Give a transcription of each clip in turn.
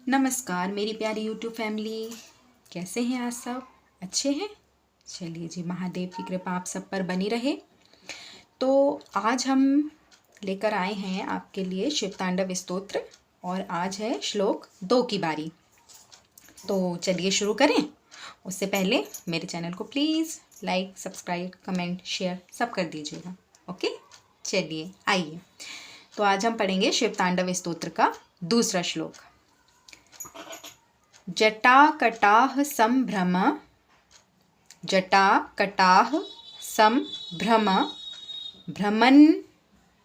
नमस्कार मेरी प्यारी यूट्यूब फैमिली, कैसे हैं आज सब? अच्छे हैं? चलिए जी, महादेव की कृपा आप सब पर बनी रहे। तो आज हम लेकर आए हैं आपके लिए शिव तांडव स्तोत्र और आज है श्लोक 2 की बारी। तो चलिए शुरू करें। उससे पहले मेरे चैनल को please like, subscribe, comment, share सब कर दीजिएगा। ओके, चलिए आइए। तो आज हम पढ़ेंगे शिव तांडव स्तोत्र का दूसरा श्लोक। जटाकटाह संभ्रम, जटाकटाह संभ्रम, भ्रमन्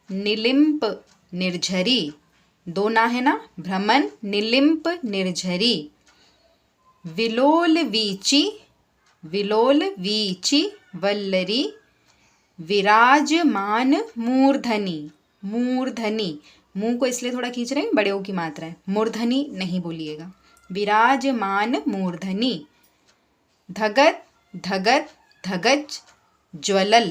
निलिम्प निर्झरी। दो ना है ना, भ्रमन् निलिम्प निर्झरी। विलोल वीची, विलोल वीची वल्लरी, विराजमान मूर्धनी। मूर्धनी, मुंह को इसलिए थोड़ा खींच रहे हैं, बड़े ओ की मात्रा है, मूर्धनी नहीं बोलिएगा। विराजमान मूर्धनी। धगत धगत धगज ज्वलल।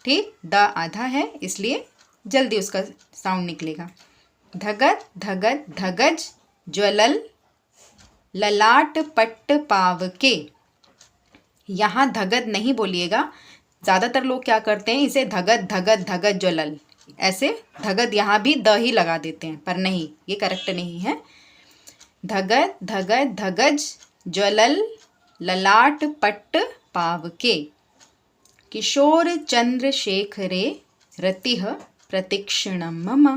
ठीक, द आधा है इसलिए जल्दी उसका साउंड निकलेगा। धगत धगत धगज ज्वलल, ललाट पट्ट पावके। यहाँ धगत नहीं बोलिएगा। ज़्यादातर लोग क्या करते हैं, इसे धगत धगत धगज ज्वलल, ऐसे धगत यहाँ भी द ही लगा देते हैं, पर नहीं, ये करेक्ट नहीं है। धगत धगत धगज ज्वलल, ललाट पट्ट पावके। किशोर चंद्रशेखरे रतिः प्रतीक्षणं मम।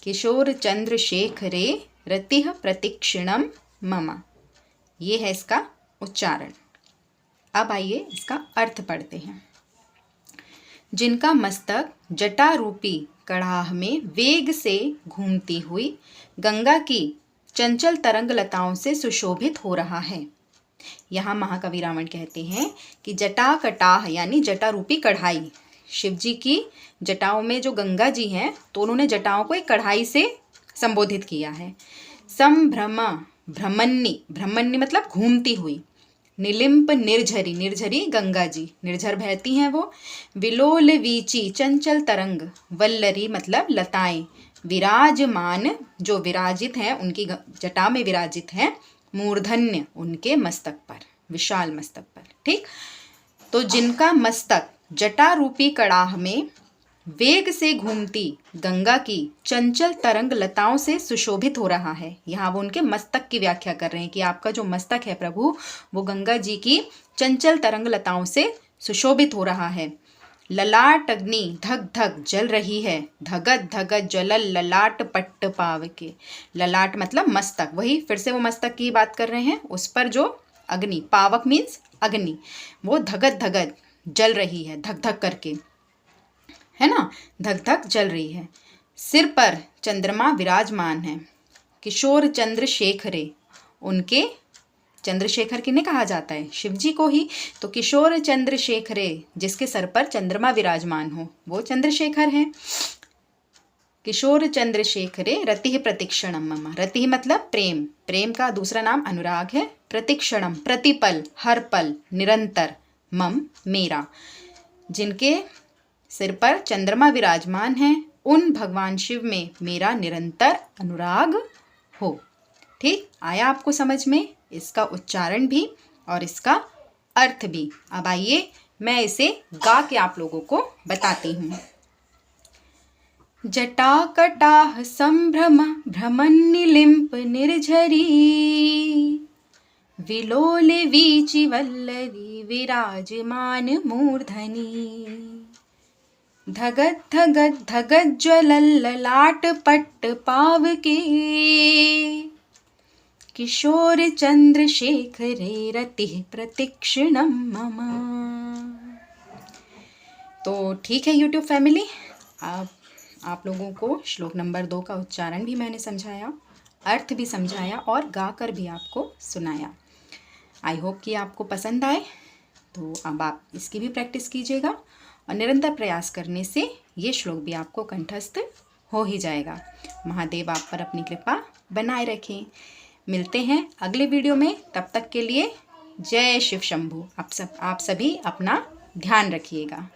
किशोर चंद्रशेखरे रतिः प्रतीक्षणं मम। ये है इसका उच्चारण। अब आइए इसका अर्थ पढ़ते हैं। जिनका मस्तक जटा रूपी कड़ाह में वेग से घूमती हुई गंगा की चंचल तरंग लताओं से सुशोभित हो रहा है। यहाँ महाकवि रावण कहते हैं कि जटा कटाह यानी जटा रूपी कढ़ाई, शिव जी की जटाओं में जो गंगा जी हैं तो उन्होंने जटाओं को एक कढ़ाई से संबोधित किया है। संभ्रम, भ्रमन्नी, भ्रमन्नी मतलब घूमती हुई। निलिम्प निर्झरी, निर्झरी गंगा जी, निर्झर बहती हैं वो। विलोल वीची, चंचल तरंग। वल्लरी मतलब लताएं। विराजमान, जो विराजित हैं, उनकी जटा में विराजित हैं। मूर्धन्य, उनके मस्तक पर, विशाल मस्तक पर। ठीक, तो जिनका मस्तक जटा रूपी कड़ाह में वेग से घूमती गंगा की चंचल तरंग लताओं से सुशोभित हो रहा है। यहाँ वो उनके मस्तक की व्याख्या कर रहे हैं कि आपका जो मस्तक है प्रभु, वो गंगा जी की चंचल तरंग लताओं से सुशोभित हो रहा है। ललाट अग्नि धक धक जल रही है। धगत धगत ज्वलल, ललाट पट्ट पावके। ललाट मतलब मस्तक, वही फिर से वो मस्तक की बात कर रहे हैं, उस पर जो अग्नि, पावक मीन्स अग्नि, वो धगत धगत जल रही है, धक धक करके, है ना, धक धक जल रही है। सिर पर चंद्रमा विराजमान है। किशोर चंद्रशेखरे, उनके चंद्रशेखर किन्हें कहा जाता है? शिव जी को ही। तो किशोर चंद्रशेखरे, जिसके सर पर चंद्रमा विराजमान हो, वो चंद्रशेखर हैं। किशोर चंद्रशेखरे रतिः प्रतीक्षणम मम। रतिः मतलब प्रेम, प्रेम का दूसरा नाम अनुराग है। प्रतीक्षणम प्रतिपल, हर पल, निरंतर। मम मेरा, जिनके सिर पर चंद्रमा विराजमान है, उन भगवान शिव में मेरा निरंतर अनुराग हो। ठीक, आया आपको समझ में इसका उच्चारण भी और इसका अर्थ भी। अब आइए मैं इसे गा के आप लोगों को बताती हूँ। जटाकटाह संभ्रम, भ्रमन्निलिम्प निर्झरी, विलोल वीचि वल्लरी, विराजमान मूर्धनी। धगत धगत धगत ज्वलल, ललाट पट्ट पावके। किशोर चंद्रशेखरे रतिः प्रतीक्षणं मम। तो ठीक है यूट्यूब फैमिली, आप लोगों को श्लोक नंबर 2 का उच्चारण भी मैंने समझाया, अर्थ भी समझाया और गाकर भी आपको सुनाया। आई होप कि आपको पसंद आए। तो अब आप इसकी भी प्रैक्टिस कीजिएगा और निरंतर प्रयास करने से ये श्लोक भी आपको कंठस्थ हो ही जाएगा। महादेव आप पर अपनी कृपा बनाए रखें। मिलते हैं अगले वीडियो में, तब तक के लिए जय शिव शंभू। आप सभी अपना ध्यान रखिएगा।